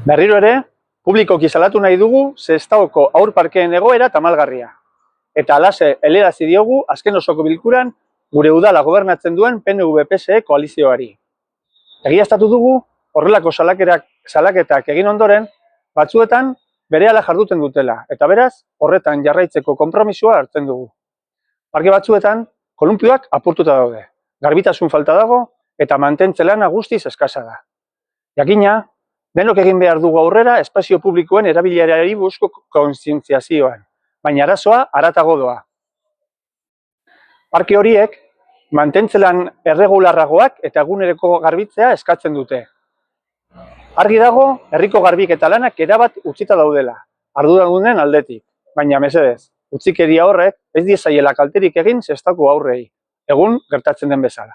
Berriro ere, publikoki salatu nahi dugu Sestaoko haur parkeen egoera tamalgarria. Eta halaxe helarazi diogu azken osoko bilkuran gure udala gobernatzen duen PNV-PSE koalizioari. Egiaztatu dugu horrelako salaketak egin ondoren, batzuetan berehala jarduten dutela, eta beraz, horretan jarraitzeko konpromisoa hartzen dugu. Parke batzuetan, kolumpioak apurtuta daude, garbitasun falta dago eta mantentze lana guztiz eskasa da. Jakina, denok egin behar dugu aurrera espazio publikoen erabilerari buruzko kontzientziazioan, baina arazoa haratago doa. Parke horiek, mantentze lan erregularragoak eta eguneroko garbitzea eskatzen dute. Argi dago, herriko garbiketa lanak erabat utzita daudela, arduradunen aldetik, baina mesedez, utzikeria horrek ez diezaiela kalterik egin Sestaoko haurrei, egun gertatzen den bezala.